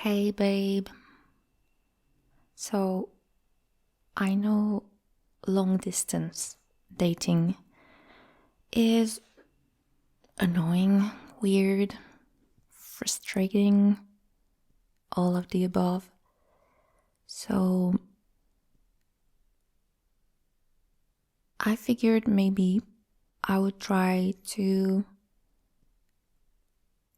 Hey babe. So I know long distance dating is annoying, weird, frustrating, all of the above. So I figured maybe I would try to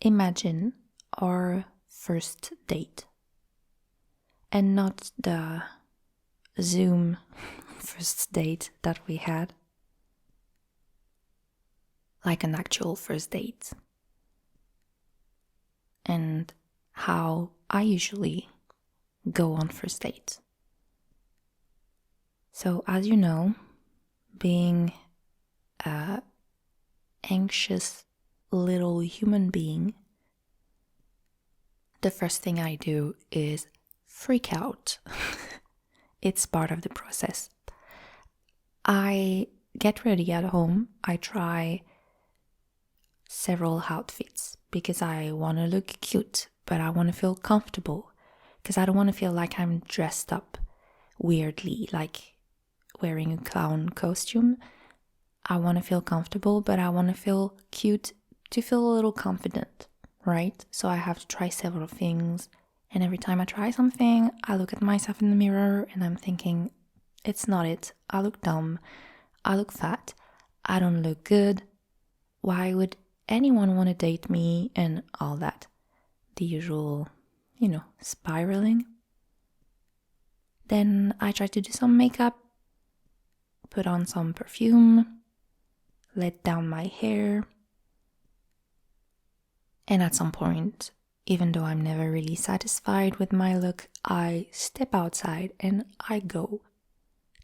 imagine our first date and not the Zoom first date that we had, like an actual first date, and how I usually go on first dates. So, as you know, being a anxious little human being, the first thing I do is freak out. It's part of the process. I get ready at home. I try several outfits because I want to look cute, but I want to feel comfortable because I don't want to feel like I'm dressed up weirdly, like wearing a clown costume. I want to feel comfortable, but I want to feel cute to feel a little confident, right? So I have to try several things. And every time I try something, I look at myself in the mirror and I'm thinking, it's not it. I look dumb. I look fat. I don't look good. Why would anyone want to date me and all that? The usual, spiraling. Then I try to do some makeup, put on some perfume, let down my hair. And at some point, even though I'm never really satisfied with my look, I step outside and I go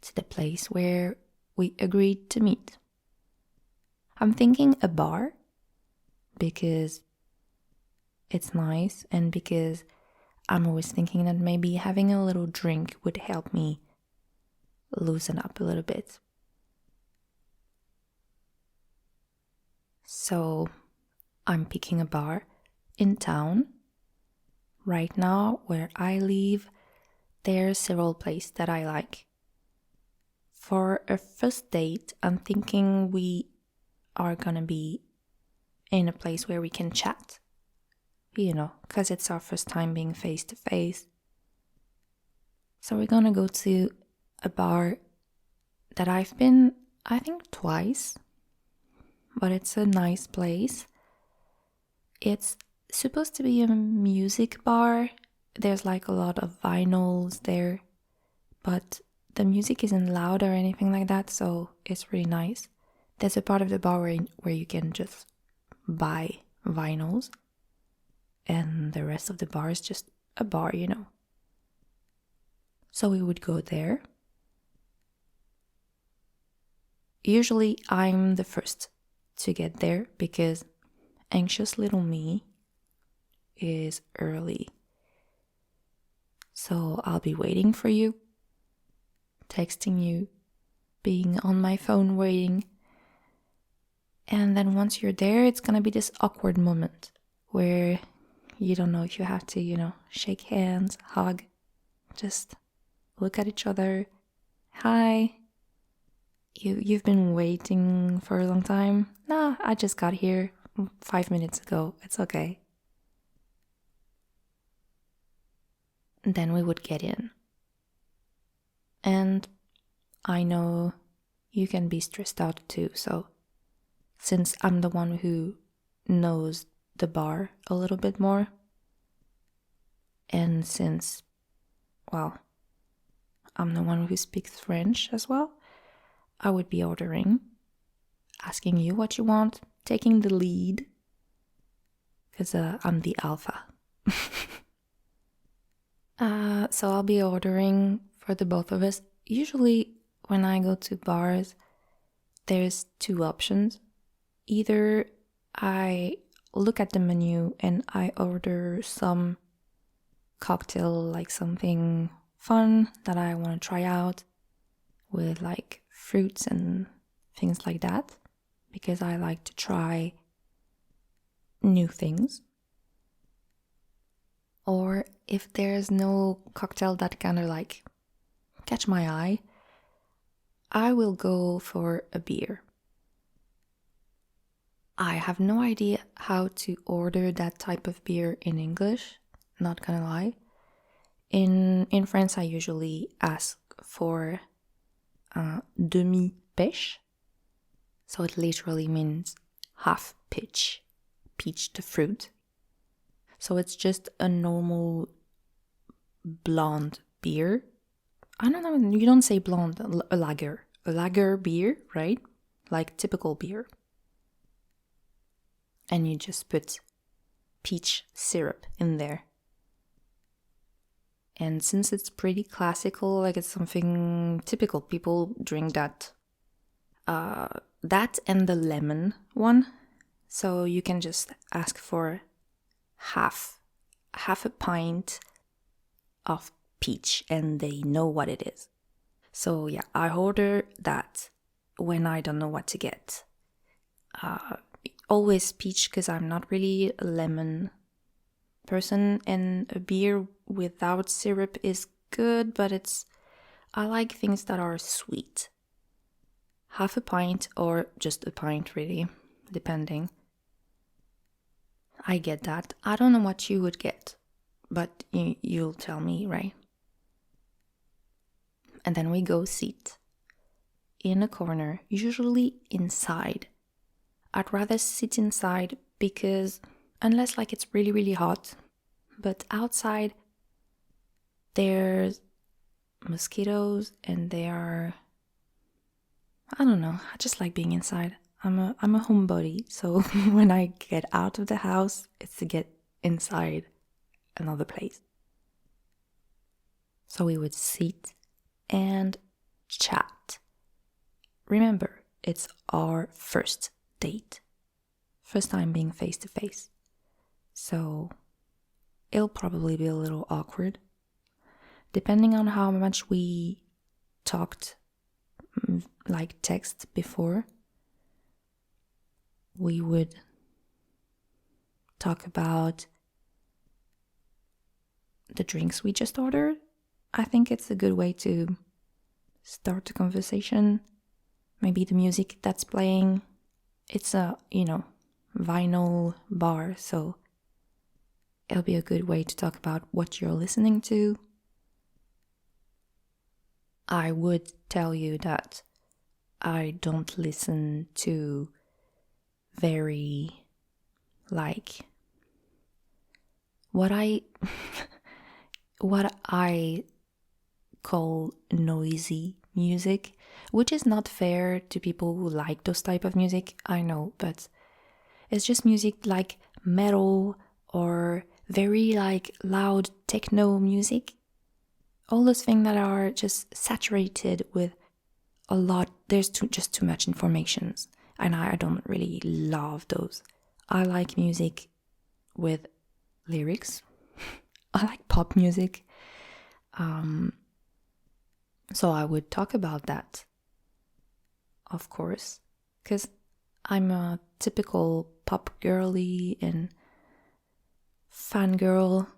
to the place where we agreed to meet. I'm thinking a bar because it's nice and because I'm always thinking that maybe having a little drink would help me loosen up a little bit. So I'm picking a bar in town. Right now, where I live, there are several places that I like. For a first date, I'm thinking we are gonna be in a place where we can chat. Because it's our first time being face to face. So we're gonna go to a bar that I've been, I think, twice, but it's a nice place. It's supposed to be a music bar. There's like a lot of vinyls there, but the music isn't loud or anything like that, so it's really nice. There's a part of the bar where you can just buy vinyls, and the rest of the bar is just a bar, So we would go there. Usually I'm the first to get there because anxious little me is early. So I'll be waiting for you, texting you, being on my phone waiting. And then once you're there, it's gonna be this awkward moment where you don't know if you have to, shake hands, hug, just look at each other. Hi. You've been waiting for a long time? Nah, I just got here 5 minutes ago. It's okay. And then we would get in. And I know you can be stressed out too, so since I'm the one who knows the bar a little bit more, and since, I'm the one who speaks French as well, I would be ordering, asking you what you want, taking the lead, because I'm the alpha. So I'll be ordering for the both of us. Usually when I go to bars, there's two options. Either I look at the menu and I order some cocktail, like something fun that I want to try out with like fruits and things like that, because I like to try new things. Or if there's no cocktail that kind of like catch my eye, I will go for a beer. I have no idea how to order that type of beer in English, not gonna lie. In France, I usually ask for demi-pêche. So it literally means half peach the fruit. So it's just a normal blonde beer. I don't know, you don't say blonde, a lager beer, right? Like typical beer. And you just put peach syrup in there. And since it's pretty classical, like it's something typical, people drink that. That and the lemon one. So you can just ask for half a pint of peach and they know what it is. So yeah, I order that when I don't know what to get. Always peach because I'm not really a lemon person, and a beer without syrup is good, but I like things that are sweet. Half a pint or just a pint, really, depending. I get that. I don't know what you would get, but you'll tell me, right? And then we go sit in a corner, usually inside. I'd rather sit inside because unless like it's really, really hot, but outside there's mosquitoes and they are, I don't know, I just like being inside. I'm a homebody, so when I get out of the house, it's to get inside another place. So we would sit and chat. Remember, it's our first date. First time being face to face. So it'll probably be a little awkward. Depending on how much we talked, like text before, we would talk about the drinks we just ordered. I think it's a good way to start the conversation. Maybe the music that's playing. It's a, vinyl bar, so it'll be a good way to talk about what you're listening to. I would tell you that I don't listen to very, like, what I call noisy music, which is not fair to people who like those type of music, I know, but it's just music like metal or very like loud techno music. All those things that are just saturated with a lot, there's just too much information, and I don't really love those. I like music with lyrics. I like pop music. So I would talk about that, of course, because I'm a typical pop girly and fangirl.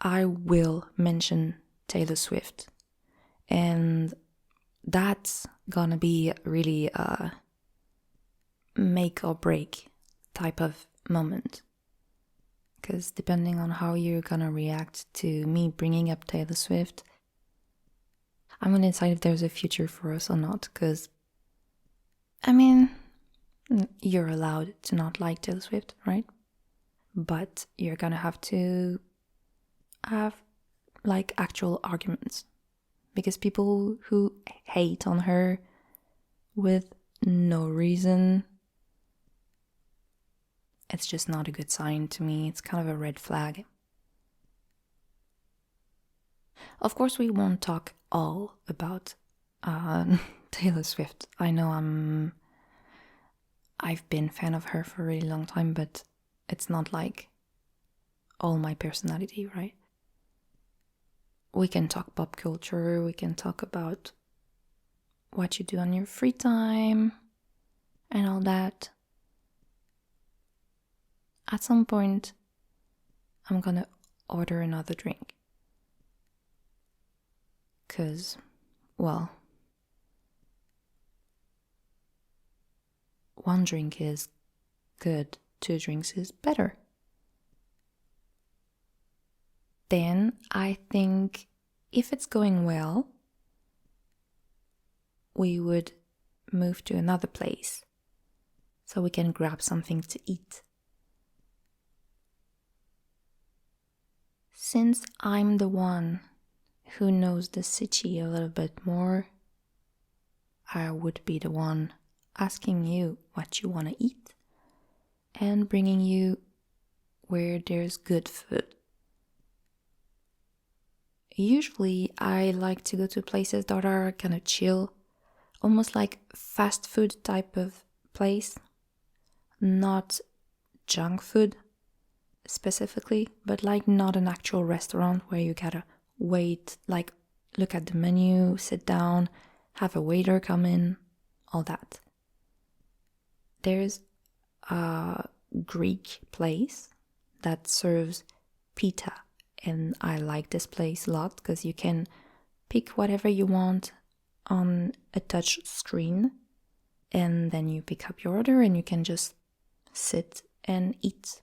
I will mention Taylor Swift, and that's gonna be really a make or break type of moment, because depending on how you're gonna react to me bringing up Taylor Swift, I'm gonna decide if there's a future for us or not, because I mean, you're allowed to not like Taylor Swift, right? But you're gonna have to have like actual arguments, because people who hate on her with no reason, it's just not a good sign to me. It's kind of a red flag. Of course, we won't talk all about Taylor Swift. I know I've been a fan of her for a really long time, but it's not like all my personality, right? We can talk pop culture, we can talk about what you do on your free time and all that. At some point, I'm gonna order another drink. Because, well, one drink is good, 2 drinks is better. Then I think if it's going well, we would move to another place so we can grab something to eat. Since I'm the one who knows the city a little bit more, I would be the one asking you what you want to eat and bringing you where there's good food. Usually I like to go to places that are kind of chill, almost like fast food type of place, not junk food specifically, but like not an actual restaurant where you gotta wait, like look at the menu, sit down, have a waiter come in, all that. There's a Greek place that serves pita, and I like this place a lot because you can pick whatever you want on a touch screen, and then you pick up your order and you can just sit and eat.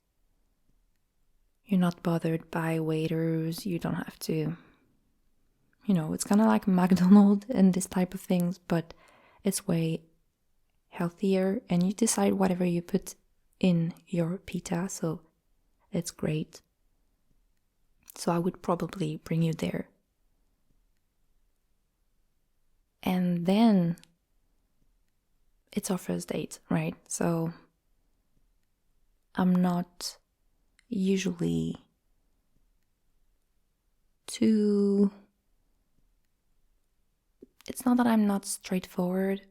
You're not bothered by waiters, you don't have to, it's kind of like McDonald's and this type of things, but it's way healthier, and you decide whatever you put in your pita, so it's great. So I would probably bring you there. And then it's our first date, right? So I'm not usually it's not that I'm not straightforward,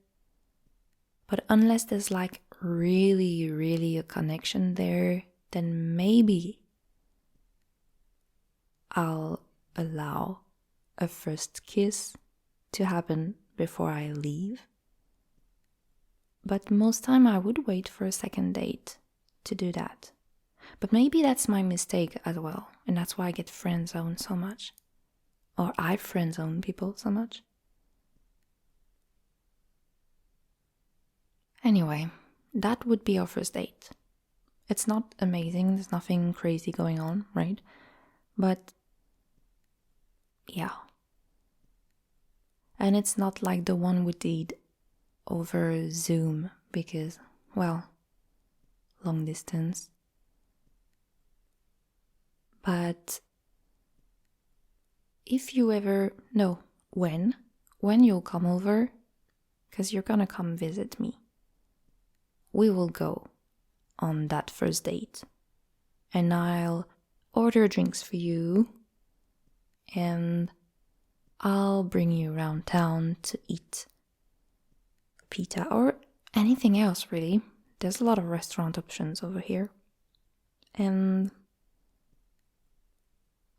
but unless there's like really, really a connection there, then maybe I'll allow a first kiss to happen before I leave. But most time I would wait for a second date to do that. But maybe that's my mistake as well, and that's why I get friend zoned so much. Or I friend zone people so much. Anyway, that would be our first date. It's not amazing, there's nothing crazy going on, right? But yeah. And it's not like the one we did over Zoom because, well, long distance. But if you ever, no, when you'll come over, because you're gonna come visit me, we will go on that first date. And I'll order drinks for you, and I'll bring you around town to eat pita or anything else, really. There's a lot of restaurant options over here. And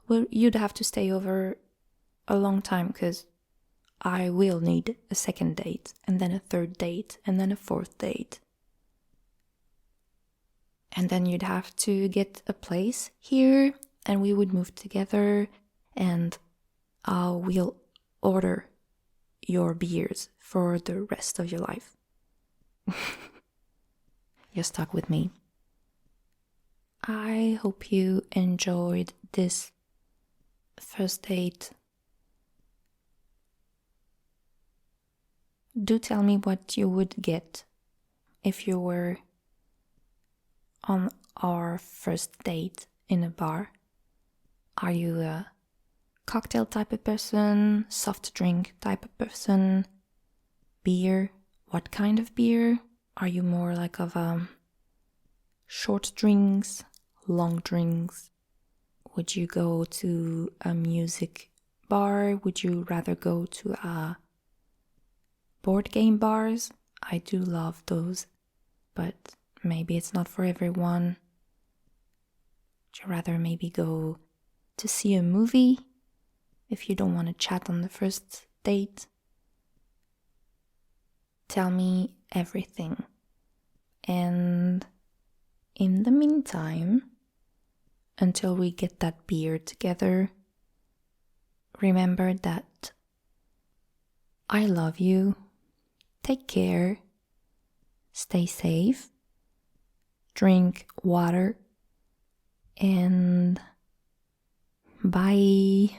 well, you'd have to stay over a long time because I will need a second date, and then a third date, and then a fourth date. And then you'd have to get a place here, and we would move together, and we'll order your beers for the rest of your life. You're stuck with me. I hope you enjoyed this first date. Do tell me what you would get if you were on our first date in a bar. Are you a cocktail type of person, soft drink type of person, beer? What kind of beer? Are you more like of short drinks, long drinks? Would you go to a music bar? Would you rather go to a board game bars? I do love those, but maybe it's not for everyone. Would you rather maybe go to see a movie if you don't want to chat on the first date? Tell me everything. And in the meantime, until we get that beer together. Remember that I love you. Take care. Stay safe. Drink water. And bye.